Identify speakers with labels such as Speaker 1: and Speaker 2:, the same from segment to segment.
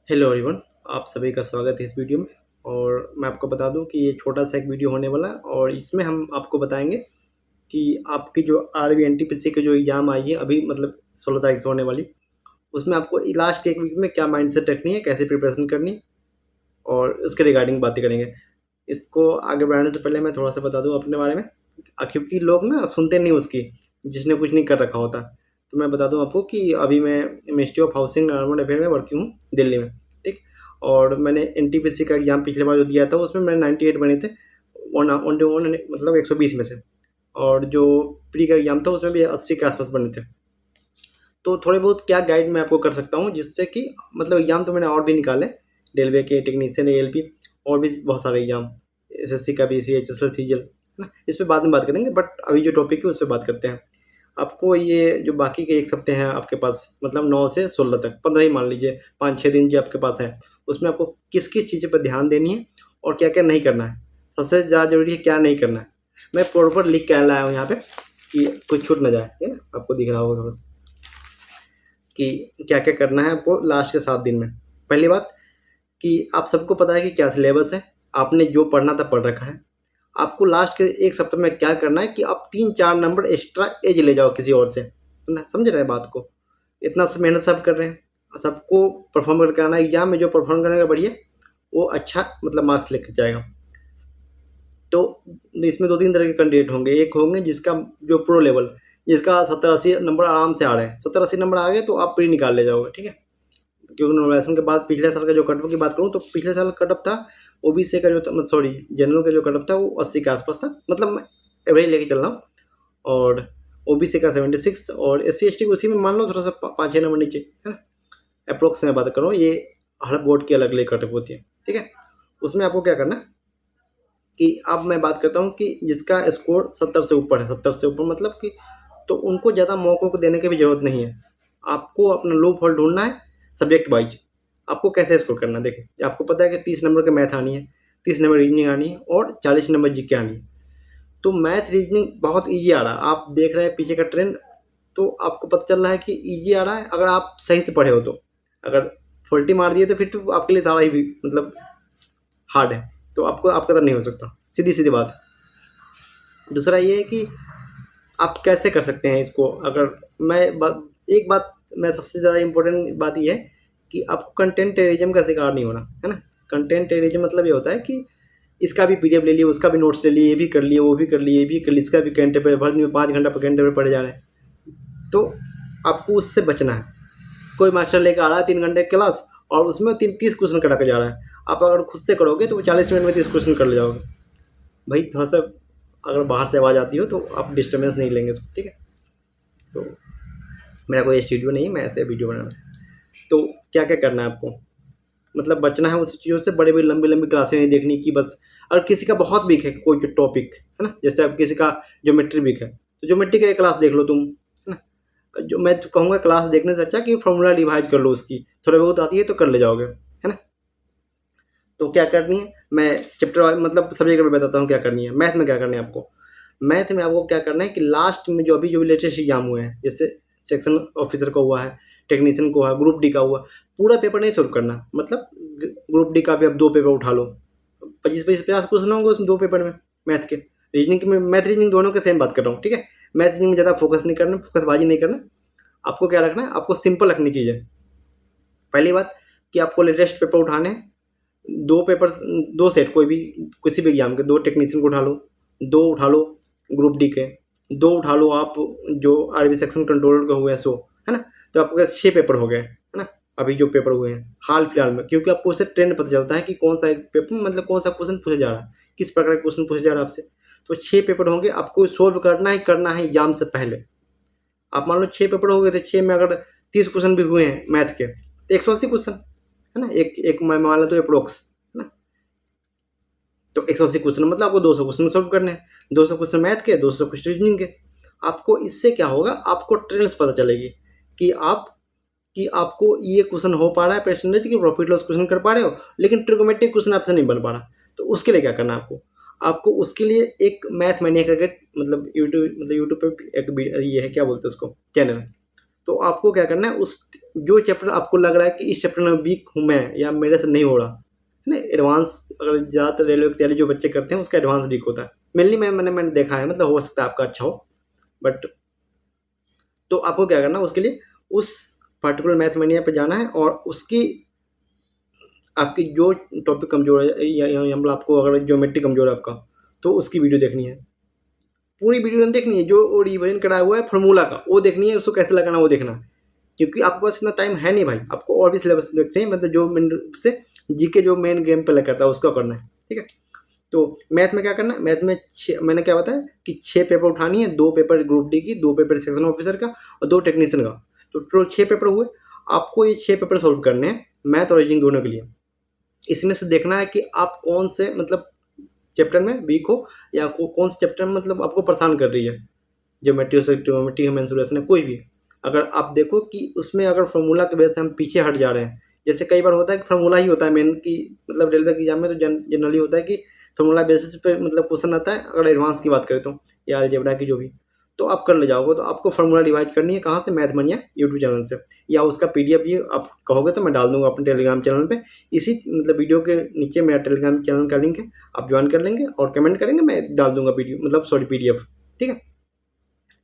Speaker 1: Hello everyone. आप सभी का स्वागत है इस वीडियो में। और मैं आपको बता दूं कि ये छोटा सा एक वीडियो होने वाला है और इसमें हम आपको बताएंगे कि आपकी जो R B N T P C की जो एग्ज़ाम आई है अभी मतलब 16 तारीख से होने वाली, उसमें आपको लास्ट के एक वीक में क्या माइंडसेट रखनी है, कैसे प्रिपरेशन करनी है और उसके रिगार्डिंग बातें करेंगे। इसको आगे बढ़ाने से पहले मैं थोड़ा सा बता दूं अपने बारे में, क्योंकि लोग ना सुनते नहीं उसकी, जिसने कुछ नहीं कर रखा होता। तो मैं बता दूं आपको कि अभी मैं ministry of housing and urban affair में वर्किंग हूँ दिल्ली में, ठीक। और मैंने एन टी पी सी का एग्ज़ाम पिछले बार जो दिया था उसमें मैंने 98 बने थे, वन वन मतलब 120 में से। और जो प्री का एग्ज़ाम था उसमें भी 80 के आसपास बने थे। तो थोड़े बहुत क्या गाइड मैं आपको कर सकता हूँ जिससे कि मतलब एग्ज़ाम तो मैंने और भी निकाले, रेलवे के टेक्नीशियन, ए एल पी और भी बहुत सारे एग्ज़ाम, एस एस सी का भी, सी एच एस एल, सी जी एल, है ना। इस पर बाद में बात करेंगे, बट अभी जो टॉपिक है उस पर बात करते हैं। आपको ये जो बाकी के एक हफ्ते हैं आपके पास, मतलब 9 से 16 तक, 15 ही मान लीजिए, 5-6 दिन जो आपके पास है, उसमें आपको किस किस चीज़ पर ध्यान देनी है और क्या क्या नहीं करना है, सबसे ज़्यादा जरूरी है क्या नहीं करना है। मैं प्रॉपर लिख के लाया हूँ यहाँ पे कि कुछ छूट ना जाए, है ना। आपको दिख रहा होगा थोड़ा कि क्या क्या करना है आपको लास्ट के 7 दिन में। पहली बात कि आप सबको पता है कि क्या सिलेबस है, आपने जो पढ़ना था पढ़ रखा है। आपको लास्ट के एक सप्ताह में क्या करना है कि आप 3-4 नंबर एक्स्ट्रा एज ले जाओ किसी और से, है ना। समझ रहे हैं बात को। इतना मेहनत सब कर रहे हैं, सबको परफॉर्म करके आना है। एग्जाम में जो परफॉर्म करेगा बढ़िया, वो अच्छा मतलब मार्क्स लेकर जाएगा। तो इसमें 2-3 तरह के कैंडिडेट होंगे। एक होंगे जिसका जो प्रो लेवल, जिसका 70-80 नंबर आराम से आ रहे हैं, 70-80 नंबर आ गए तो आप प्री निकाल ले जाओगे, ठीक है। क्योंकि नॉर्मलाइजेशन के बाद पिछले साल का जो कट ऑफ की बात करूँ तो पिछले साल कट ऑफ था ओबीसी का जो था, सॉरी जनरल का जो कट ऑफ था वो 80 के आसपास था, मतलब मैं एवरेज लेके चल रहा हूँ। और ओबीसी का 76 और एस सी एस टी उसी में मान लो थोड़ा सा 5-6 नंबर नीचे, है ना। अप्रोक्स में बात कर रहा हूँ, ये हर बोर्ड की अलग अलग कट ऑफ होती है, ठीक है। उसमें आपको क्या करना है कि अब मैं बात करता हूँ कि जिसका स्कोर 70 से ऊपर है, 70 से ऊपर मतलब कि, तो उनको ज़्यादा मौक़ों को देने की भी ज़रूरत नहीं है। आपको अपना लूप होल ढूंढना है सब्जेक्ट वाइज। आपको कैसे स्कोर करना है, देखिए आपको पता है कि 30 नंबर के मैथ आनी है, 30 नंबर रीजनिंग आनी है और 40 नंबर जी के आनी है। तो मैथ रीजनिंग बहुत ईजी आ रहा है, आप देख रहे हैं पीछे का ट्रेंड। तो आपको पता चल रहा है कि ईजी आ रहा है अगर आप सही से पढ़े हो तो। अगर फुल्टी मार दिए तो फिर तो आपके लिए सारा ही भी मतलब हार्ड है, तो आपको आपका तो नहीं हो सकता, सीधी सीधी बात। दूसरा ये है कि आप कैसे कर सकते हैं इसको। अगर एक बात मैं सबसे ज़्यादा इम्पोर्टेंट बात ये है कि आपको कंटेंट टेररिज्म का शिकार नहीं होना, है ना। कंटेंट टेररिज्म मतलब ये होता है कि इसका भी पीडीएफ ले लिए, उसका भी नोट्स ले लिए, ये भी कर लिए, वो भी कर लिए, ये भी कर लिए, इसका भी कैंटे पे भर में 5 घंटा पर कैंटे पे पढ़े जा रहे हैं। तो आपको उससे बचना है। कोई मास्टर लेकर आ रहा है 3 घंटे की क्लास और उसमें 30 क्वेश्चन करा के जा रहा है, आप अगर खुद से करोगे तो वो 40 मिनट में 30 क्वेश्चन कर ले जाओगे। भाई थोड़ा सा अगर बाहर से आवाज़ आती हो तो आप डिस्टर्बेंस नहीं लेंगे उसको, ठीक है। तो मेरा कोई स्टूडियो नहीं है, मैं ऐसे वीडियो बना रहा हूँ। तो क्या क्या करना है आपको, मतलब बचना है उस चीज़ों से। बड़े बड़ी लंबी लंबी क्लासें नहीं देखनी कि बस, अगर किसी का बहुत वीक है कोई जो टॉपिक, है ना, जैसे अब किसी का ज्योमेट्री वीक है तो ज्योमेट्री का एक क्लास देख लो तुम, है ना। जो मैं तो कहूँगा क्लास देखने से अच्छा कि फॉर्मूला रिवाइज कर लो उसकी, थोड़ा बहुत आती है तो कर ले जाओगे, है ना। तो क्या करनी है, मैं चैप्टर मतलब सब्जेक्ट में बताता हूँ क्या करनी है। मैथ में क्या करना है आपको, मैथ में आपको क्या करना है कि लास्ट में जो अभी जो लेटेस्ट एग्जाम हुए हैं, जैसे सेक्शन ऑफिसर का हुआ है, टेक्नीशियन को हुआ, ग्रुप डी का हुआ, पूरा पेपर नहीं सॉल्व करना। मतलब ग्रुप डी का भी आप 2 पेपर उठा लो, 25-50 क्वेश्चन होंगे उसमें 2 पेपर में मैथ के। रीजनिंग में, मैथ रीजनिंग दोनों के सेम बात कर रहा हूँ, ठीक है। मैथ रीजनिंग में ज़्यादा फोकस नहीं करना, फोकसबाजी नहीं करना। आपको क्या रखना है, आपको सिंपल रखनी चीज़ें। पहली बात कि आपको लेटेस्ट पेपर उठाने हैं, 2 पेपर, 2 सेट, कोई भी किसी भी एग्जाम के, 2 टेक्नीशियन को उठा लो, 2 उठा लो ग्रुप डी के, 2 उठा लो आप जो आरबी सेक्शन कंट्रोलर के हुए हैं, सो, है ना। तो आपके 6 पेपर हो गए, है ना। अभी जो पेपर हुए हैं हाल फिलहाल में, क्योंकि आपको उससे ट्रेंड पता चलता है कि कौन सा एक पेपर मतलब कौन सा क्वेश्चन पूछा जा रहा है, किस प्रकार का क्वेश्चन पूछा जा रहा है आपसे। तो 6 पेपर होंगे, आपको सोल्व करना है एग्जाम से पहले। आप मान लो 6 पेपर हो गए थे, 6 में अगर 30 क्वेश्चन भी हुए हैं मैथ के तो 180 क्वेश्चन, है ना। एक एक मैं मान लेता हूँ अप्रोक्स, है ना। तो 180 क्वेश्चन मतलब आपको 200 क्वेश्चन सॉल्व करने हैं, 200 क्वेश्चन मैथ के, 200 क्वेश्चन रीजनिंग के। आपको इससे क्या होगा, आपको ट्रेंड्स पता चलेगी कि आपको ये क्वेश्चन हो पा रहा है परसेंटेज की, प्रॉफिट लॉस क्वेश्चन कर पा रहे हो, लेकिन ट्रिग्नोमेट्रिक क्वेश्चन आपसे नहीं बन पा रहा। तो उसके लिए क्या करना है आपको, उसके लिए एक मैथ मैनिया करके मतलब यूट्यूब पे एक ये है, क्या बोलते हैं उसको, चैनल। तो आपको क्या करना है, उस जो चैप्टर आपको लग रहा है कि इस चैप्टर में वीक हूँ मैं या मेरे से नहीं हो रहा है ना, एडवांस अगर ज़्यादातर रेलवे की तैयारी जो बच्चे करते हैं उसका एडवांस वीक होता है मेनली, मैंने देखा है, मतलब हो सकता है आपका अच्छा हो, बट तो आपको क्या करना है उसके लिए, उस पर्टिकुलर मैथ मैनिया पे जाना है और उसकी आपकी जो टॉपिक कमजोर है या मतलब आपको अगर ज्योमेट्री कमजोर है आपका, तो उसकी वीडियो देखनी है, पूरी वीडियो नहीं देखनी है, जो रिविजन करा हुआ है फार्मूला का वो देखनी है, उसको कैसे लगाना वो देखना है, क्योंकि आपके पास इतना टाइम है नहीं भाई, आपको और भी सिलेबस देखते हैं, मतलब जो मेन रूप से जीके जो मेन गेम पे लग करता है उसका करना है, ठीक है। तो मैथ में क्या करना है, मैथ में मैंने क्या बताया कि 6 पेपर उठानी है, 2 पेपर ग्रुप डी की, 2 पेपर सेक्शन ऑफिसर का और 2 टेक्नीशियन का, तो टोटल 6 पेपर हुए। आपको ये 6 पेपर सॉल्व करने हैं मैथ और रीजनिंग दोनों के लिए। इसमें से देखना है कि आप कौन से मतलब चैप्टर में वीक हो, या कौन से चैप्टर में मतलब आपको परेशान कर रही है, ज्योमेट्री हो, ट्रिग्नोमेट्री, मेंसुरेशन है, कोई भी। अगर आप देखो कि उसमें अगर फार्मूला की वजह से हम पीछे हट जा रहे हैं, जैसे कई बार होता है कि फार्मूला ही होता है मेन की, मतलब रेलवे के एग्जाम में तो जनरली होता है कि फार्मूला बेसिस पे मतलब क्वेश्चन आता है, अगर एडवांस की बात करें तो, या अलजेब्रा की जो भी, तो आप कर ले जाओगे, तो आपको फार्मूला रिवाइज करनी है कहाँ से, मैथ मनिया यूट्यूब चैनल से, या उसका पीडीएफ भी आप कहोगे तो मैं डाल दूंगा अपने टेलीग्राम चैनल पे, इसी मतलब वीडियो के नीचे मेरा टेलीग्राम चैनल का लिंक है, आप ज्वाइन कर लेंगे और कमेंट करेंगे, मैं डाल दूंगा वीडियो मतलब सॉरी पीडीएफ, ठीक है।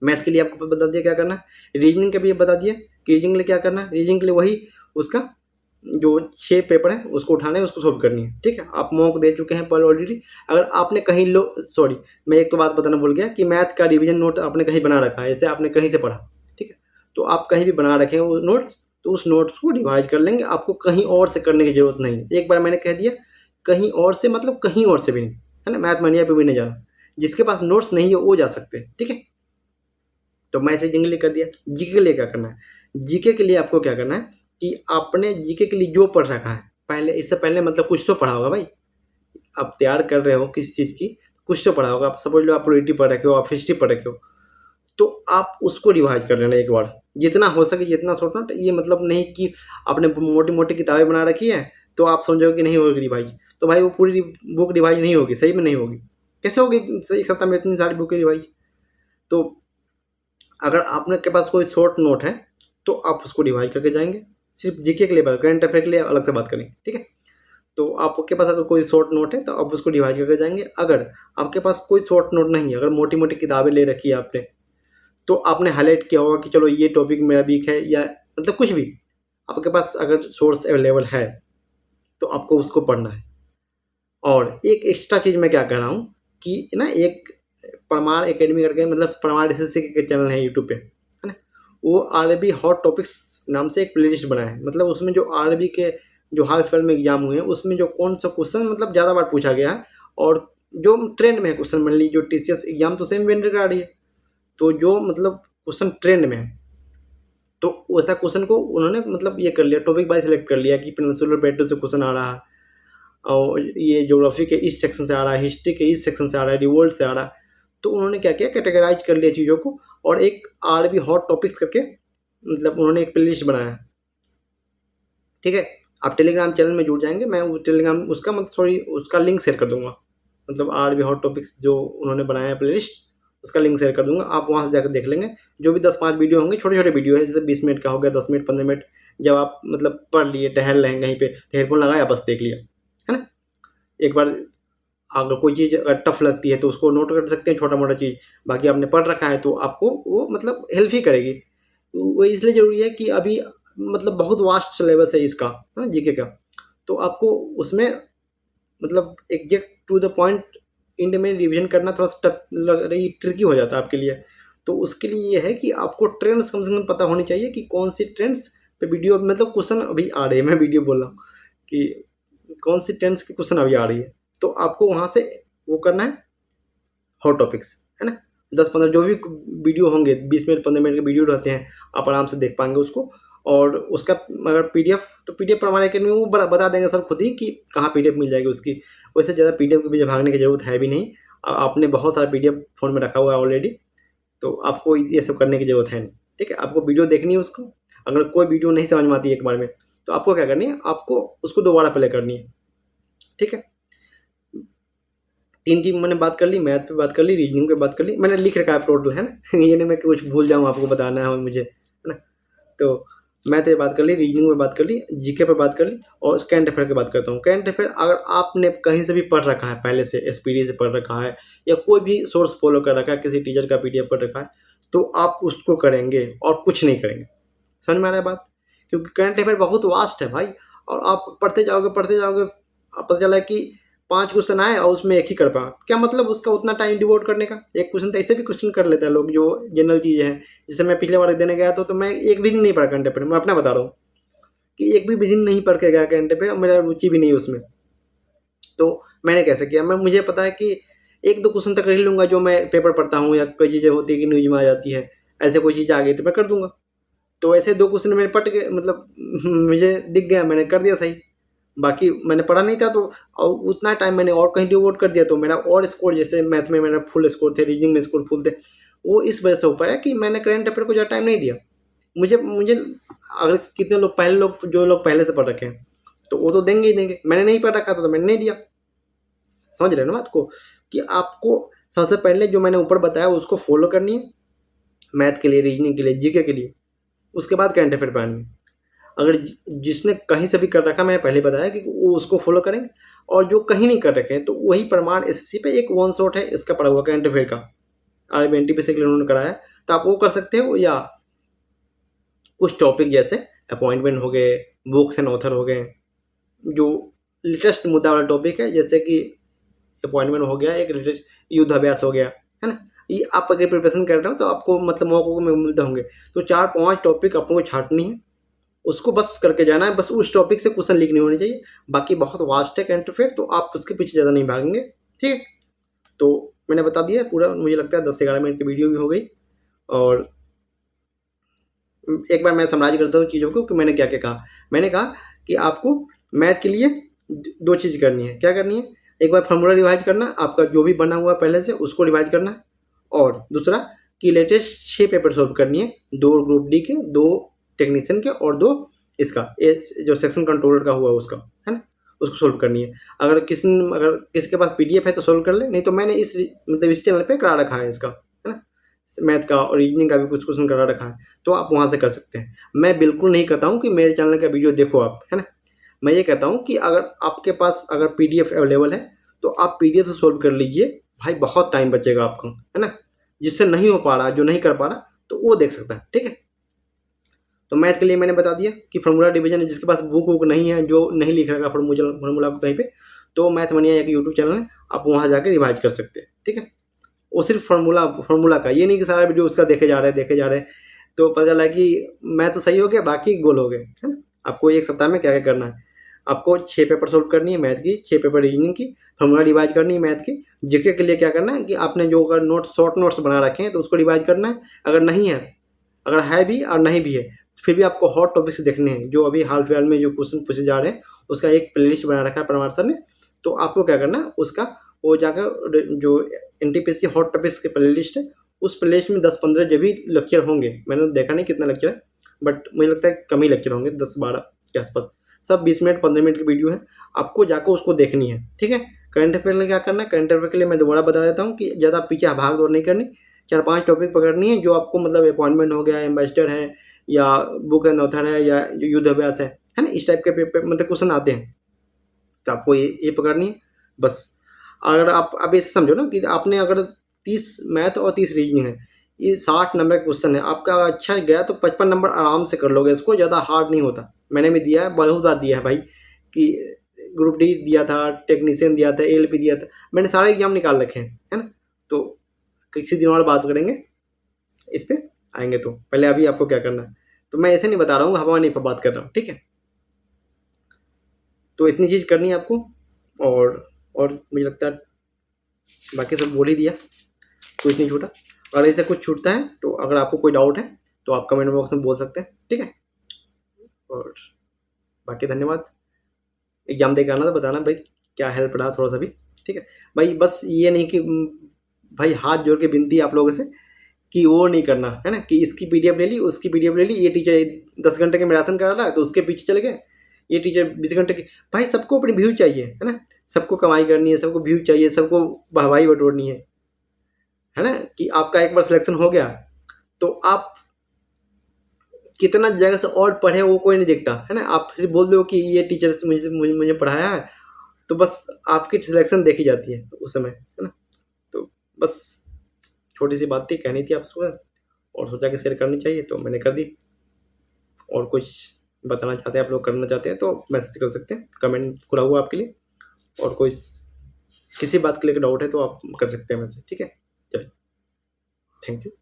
Speaker 1: मैथ के लिए आपको बता दिया क्या करना है, रीजनिंग का भी बता दिया कि रीजनिंग के लिए क्या करना है, रीजनिंग के लिए वही उसका जो 6 पेपर है उसको उठाना है, उसको सॉल्व करनी है, ठीक है। आप मॉक दे चुके हैं पहले ऑलरेडी, अगर आपने कहीं लो सॉरी मैं एक तो बात बताना भूल गया कि मैथ का रिवीजन नोट आपने कहीं बना रखा है, जैसे आपने कहीं से पढ़ा, ठीक है, तो आप कहीं भी बना रखे हैं वो नोट्स, तो उस नोट्स को रिवाइज कर लेंगे, आपको कहीं और से करने की जरूरत नहीं है। एक बार मैंने कह दिया कहीं और से मतलब कहीं और से भी नहीं, है ना, मैथ मानिया पे भी नहीं जाना, जिसके पास नोट्स नहीं है वो जा सकते हैं, ठीक है। तो मैं इसे जीके के लिए कर दिया। जीके के लिए क्या करना है, जीके के लिए आपको क्या करना है कि आपने जीके के लिए जो पढ़ रखा है पहले, इससे पहले मतलब कुछ तो पढ़ा होगा भाई, आप तैयार कर रहे हो किसी चीज़ की, कुछ तो पढ़ा होगा, आप सपोज लो आप पॉलिटी पढ़ रखे हो, आप हिस्ट्री पढ़ रखे हो, तो आप उसको रिवाइज कर लेना एक बार, जितना हो सके जितना शॉर्ट नोट, ये मतलब नहीं कि आपने मोटी मोटी किताबें बना रखी है तो आप समझो कि नहीं होगी रिवाइज, तो भाई वो पूरी बुक रिवाइज नहीं होगी, सही में नहीं होगी, कैसे होगी एक सप्ताह में इतनी सारी बुकें रिवाइज। तो अगर आपने के पास कोई शॉर्ट नोट है तो आप उसको डिवाइड करके जाएंगे, सिर्फ जीके के लिए, करंट अफेयर के लिए अलग से बात करेंगे, ठीक है। तो आपके पास अगर कोई शॉर्ट नोट है तो आप उसको डिवाइड करके जाएंगे। अगर आपके पास कोई शॉर्ट नोट नहीं है, अगर मोटी मोटी किताबें ले रखी है आपने, तो आपने हाईलाइट किया होगा कि चलो ये टॉपिक मेरा वीक है, या मतलब कुछ भी आपके पास अगर सोर्स अवेलेबल है तो आपको उसको पढ़ना है। और एक एक्स्ट्रा चीज़ मैं क्या कह रहा हूँ कि ना, एक परमार एकेडमी करके मतलब परमार एसएससी के चैनल है यूट्यूब पे, है ना, वो आरबी हॉट टॉपिक्स नाम से एक प्लेलिस्ट बनाया है, मतलब उसमें जो आरबी के जो हाल फिलहाल में एग्जाम हुए हैं उसमें जो कौन सा क्वेश्चन मतलब ज़्यादा बार पूछा गया है, और जो ट्रेंड में है क्वेश्चन, मान लीजिए जो टीसीएस एग्जाम तो सेम वेंडर का आ रही है, तो जो मतलब क्वेश्चन ट्रेंड में है, तो वैसा क्वेश्चन को उन्होंने मतलब ये कर लिया, टॉपिक वाइज सेलेक्ट कर लिया कि पेनिनसुलर प्लेटो से क्वेश्चन आ रहा है, और ये ज्योग्राफी के इस सेक्शन से आ रहा है, हिस्ट्री के इस सेक्शन से आ रहा है, रिवोल्ट से आ रहा है, तो उन्होंने क्या किया, कैटेगराइज कर लिया चीज़ों को, और एक आरबी हॉट टॉपिक्स करके मतलब उन्होंने एक प्लेलिस्ट बनाया है, ठीक है। आप टेलीग्राम चैनल में जुड़ जाएंगे, मैं वो टेलीग्राम उसका मतलब सॉरी उसका लिंक शेयर कर दूंगा, मतलब आरबी हॉट टॉपिक्स जो उन्होंने बनाया है प्लेलिस्ट, उसका लिंक शेयर कर दूंगा, आप वहाँ से जाकर देख लेंगे। जो भी 10-5 वीडियो होंगे, छोटे छोटे वीडियो है, जैसे 20 मिनट का हो गया, 10 मिनट 15 मिनट, जब आप मतलब पढ़ लिए, टहल रहे हैं कहीं पे, तो हेडफोन लगाया बस देख लिया, है ना। एक बार अगर कोई चीज़ अगर टफ लगती है तो उसको नोट कर सकते हैं, छोटा मोटा चीज़, बाकी आपने पढ़ रखा है तो आपको वो मतलब हेल्प ही करेगी। वो इसलिए ज़रूरी है कि अभी मतलब बहुत वास्ट सिलेबस है इसका, है ना, जीके का, तो आपको उसमें मतलब exact to the point end में रिवीजन करना थोड़ा सा टफ लग रही, ट्रिकी हो जाता है आपके लिए। तो उसके लिए ये है कि आपको ट्रेंड्स कम से कम पता होनी चाहिए कि कौन सी ट्रेंड्स पे वीडियो मतलब क्वेश्चन अभी आ रहे हैं, मैं वीडियो बोल रहा हूँ कि कौन सी ट्रेंड्स की क्वेश्चन अभी आ रही है, तो आपको वहाँ से वो करना है हॉट टॉपिक्स, है ना। 10-15 जो भी वीडियो होंगे, 20 मिनट 15 मिनट के वीडियो रहते हैं, आप आराम से देख पाएंगे उसको। और उसका अगर पीडीएफ, तो पीडीएफ पर हमारे अकेडमी वो बता देंगे सर खुद ही कि कहाँ पीडीएफ मिल जाएगी उसकी। वैसे ज़्यादा पीडीएफ के पीछे भागने की ज़रूरत है भी नहीं, आपने बहुत सारा पीडीएफ फ़ोन में रखा हुआ है ऑलरेडी, तो आपको ये सब करने की ज़रूरत है नहीं, ठीक है। आपको वीडियो देखनी है उसको, अगर कोई वीडियो नहीं समझ में आती है एक बार में, तो आपको क्या करनी है, आपको उसको दोबारा प्ले करनी है, ठीक है। 3 चीज़ मैंने बात कर ली, मैथ पे बात कर ली, रीजनिंग पे बात कर ली, मैंने लिख रखा है टोटल, है ना ये नहीं मैं कुछ भूल जाऊँ आपको बताना है मुझे, है ना। तो मैथ पे बात कर ली, रीजनिंग पे बात कर ली, जीके पे बात कर ली, और करंट अफेयर की बात करता हूँ। करंट अफेयर अगर आपने कहीं से भी पढ़ रखा है, पहले से एसपीडी से पढ़ रखा है या कोई भी सोर्स फॉलो कर रखा है, किसी टीचर का पीडीएफ पढ़ रखा है, तो आप उसको करेंगे और कुछ नहीं करेंगे। समझ में आ रहा है बात? क्योंकि करंट अफेयर बहुत वास्ट है भाई, और आप पढ़ते जाओगे, पता चला कि 5 क्वेश्चन आए और उसमें एक ही कर पाओ, क्या मतलब उसका उतना टाइम डिवोट करने का? एक क्वेश्चन तो ऐसे भी क्वेश्चन कर लेते हैं लोग जो जनरल चीज़ें हैं। जैसे मैं पिछले बार देने गया तो मैं एक भी दिन नहीं पढ़ा करंट अफेयर, मैं अपना बता रहा हूँ कि एक भी दिन नहीं पढ़ के गया करंट अफेयर, मेरा रुचि भी नहीं उसमें। तो मैंने कैसे किया, मुझे पता है कि 1-2 क्वेश्चन तक कर ही लूँगा, जो मैं पेपर पढ़ता हूँ या कोई चीज़ें होती है कि न्यूज़ में आ जाती है, ऐसे कोई चीज़ आ गई तो मैं कर दूँगा। तो ऐसे 2 क्वेश्चन मेरे पट गए, मतलब मुझे दिख गया, मैंने कर दिया सही। बाकी मैंने पढ़ा नहीं था, तो और उतना टाइम मैंने और कहीं डिवोट कर दिया, तो मेरा और स्कोर, जैसे मैथ में मेरा फुल स्कोर थे, रीजनिंग में स्कोर फुल थे, वो इस वजह से हो पाया कि मैंने करंट अफेयर को ज़्यादा टाइम नहीं दिया। मुझे मुझे अगर कितने लोग जो लोग पहले से पढ़ रखे हैं तो वो तो देंगे ही देंगे, मैंने नहीं पढ़ रखा था तो मैंने नहीं दिया। समझ रहे हो ना बात को, कि आपको सबसे पहले जो मैंने ऊपर बताया उसको फॉलो करनी है, मैथ के लिए, रीजनिंग के लिए, जीके के लिए, उसके बाद करंट अफेयर पे आनी है। अगर जिसने कहीं से भी कर रखा, मैंने पहले बताया कि वो उसको फॉलो करेंगे, और जो कहीं नहीं कर रखे हैं तो वही प्रमाण एसएससी पे एक वन शॉट है इसका पड़ा हुआ करंट अफेयर का, आरबी एनटीपीसी के लिए उन्होंने कराया, तो आप वो कर सकते हो, या कुछ टॉपिक जैसे अपॉइंटमेंट हो गए, बुक्स एंड ऑथर हो गए, जो लेटेस्ट मुद्दा वाला टॉपिक है, जैसे कि अपॉइंटमेंट हो गया, एक लेटेस्ट युद्ध अभ्यास हो गया, है ना। ये आप अगर प्रिपरेशन कर रहे हो तो आपको मतलब मौकों को मिलते होंगे, तो 4-5 टॉपिक आपको छाटनी है, उसको बस करके जाना है, बस उस टॉपिक से क्वेश्चन लीक नहीं होने चाहिए। बाकी बहुत वास्ट है करंट अफेयर, तो आप उसके पीछे ज़्यादा नहीं भागेंगे, ठीक है। तो मैंने बता दिया पूरा, मुझे लगता है 10 से 11 मिनट की वीडियो भी हो गई, और एक बार मैं समराइज करता हूँ चीज़ों को कि मैंने क्या क्या कहा। मैंने कहा कि आपको मैथ के लिए 2 चीज़ करनी है। क्या करनी है? एक बार फार्मूला रिवाइज करना, आपका जो भी बना हुआ पहले से उसको रिवाइज करना है, और दूसरा कि लेटेस्ट 6 पेपर सॉल्व करनी है, 2 ग्रुप डी के, 2 टेक्नीशियन के, और 2 इसका जो सेक्शन कंट्रोलर का हुआ उसका, है ना, उसको सोल्व करनी है। अगर किसी के पास पीडीएफ है तो सोल्व कर ले, नहीं तो मैंने इस चैनल पे करा रखा है इसका, है ना, मैथ का और रीजनिंग का भी कुछ क्वेश्चन करा रखा है, तो आप वहाँ से कर सकते हैं। मैं बिल्कुल नहीं कहता हूँ कि मेरे चैनल का वीडियो देखो आप, है ना। मैं ये कहता हूँ कि अगर आपके पास अगर पीडीएफ अवेलेबल है तो आप पीडीएफ से सोल्व कर लीजिए भाई, बहुत टाइम बचेगा आपका, है ना। जिससे नहीं हो पा रहा, जो नहीं कर पा रहा, तो वो देख सकता है, ठीक है। तो मैथ के लिए मैंने बता दिया कि फार्मूला डिवीजन है, जिसके पास बुक नहीं है, जो नहीं लिख रखा फार्मूला को कहीं पे, तो मैथ मनिया एक यूट्यूब चैनल है, आप वहाँ जाकर रिवाइज कर सकते हैं, ठीक है। वो सिर्फ फार्मूला का, ये नहीं कि सारा वीडियो उसका देखे जा रहे हैं, तो पता चला कि मैथ तो सही हो गया, बाकी गोल हो गए, है ना। आपको एक सप्ताह में क्या क्या करना है, आपको 6 पेपर सोल्व करनी है मैथ की, 6 पेपर रीजनिंग की, फार्मूला रिवाइज करनी है मैथ की। जीके के लिए क्या करना है कि आपने जो अगर शॉर्ट नोट्स बना रखे हैं तो उसको रिवाइज करना है। अगर नहीं है, अगर है भी और नहीं भी है, फिर भी आपको हॉट टॉपिक्स देखने हैं, जो अभी हाल फिलहाल में जो क्वेश्चन पूछे जा रहे हैं, उसका एक प्लेलिस्ट बना रखा है परमार सर ने। तो आपको क्या करना है, उसका वो जाकर जो एनटीपीसी हॉट टॉपिक्स की प्लेलिस्ट है, उस प्लेलिस्ट में 10-15 जो भी लेक्चर होंगे, मैंने देखा नहीं कितना लेक्चर है, बट मुझे लगता है कम ही लेक्चर होंगे, 10-12 के आसपास, सब 20 मिनट 15 मिनट की वीडियो है, आपको जाकर उसको देखनी है, ठीक है। करंट अफेयर के लिए क्या करना है, करंट अफेयर के लिए मैं दोबारा बता देता हूँ कि ज़्यादा पीछे भाग दौड़ नहीं करनी, 4-5 टॉपिक पकड़नी है, जो आपको मतलब अपॉइंटमेंट हो गया, एम्बेसडर है, या बुक एंड ऑथर है, या जो युद्ध अभ्यास है ना, इस टाइप के पेपर मतलब क्वेश्चन आते हैं, तो आपको ये पकड़नी है बस। अगर आप अब इसे समझो ना कि आपने अगर 30 मैथ और 30 रीजनिंग है, ये 60 नंबर का क्वेश्चन है, आपका अच्छा गया तो 55 नंबर आराम से कर लोगे, इसको ज़्यादा हार्ड नहीं होता। मैंने भी दिया है, बहुत बार दिया है भाई, कि ग्रुप डी दिया था, टेक्नीशियन दिया था, एलपी दिया था, मैंने सारे एग्जाम निकाल रखे हैं, है ना। तो किसी दिन और बात करेंगे इस पर, आएंगे तो पहले अभी आपको क्या करना है, तो मैं ऐसे नहीं बता रहा हूँ, हवा नहीं पर बात कर रहा हूँ, ठीक है। तो इतनी चीज़ करनी है आपको, और मुझे लगता है बाकी सब बोल ही दिया, कुछ नहीं छूटा। अगर ऐसे कुछ छूटता है तो अगर आपको कोई डाउट है तो आप कमेंट बॉक्स में बोल सकते हैं, ठीक है। और बाकी धन्यवाद। एग्जाम दे के आना तो बताना भाई क्या हेल्प रहा थोड़ा सा भी, ठीक है भाई। बस ये नहीं कि भाई हाथ जोड़ के विनती आप लोगों से कि वो नहीं करना, है ना, कि इसकी पीडीएफ ले ली, उसकी पीडीएफ ले ली, ये टीचर 10 घंटे के मैराथन करा रहा है तो उसके पीछे चले गए, ये टीचर 20 घंटे की। भाई सबको अपनी व्यू चाहिए, है ना, सबको कमाई करनी है, सबको व्यू चाहिए, सबको वाहवाही बटोरनी है ना, कि आपका एक बार सिलेक्शन हो गया तो आप कितना जगह से और पढ़े वो कोई नहीं देखता है ना। आप सिर्फ बोल दो कि ये टीचर से मुझे पढ़ाया है, तो बस आपकी सिलेक्शन देखी जाती है उस समय, है ना। तो बस छोटी सी बात थी, कहनी थी आपसे, और सोचा कि शेयर करनी चाहिए तो मैंने कर दी। और कुछ बताना चाहते हैं आप लोग, करना चाहते हैं तो मैसेज कर सकते हैं, कमेंट खुला हुआ आपके लिए। और कोई किसी बात के लिए डाउट है तो आप कर सकते हैं मैसेज, ठीक है। चलिए, थैंक यू।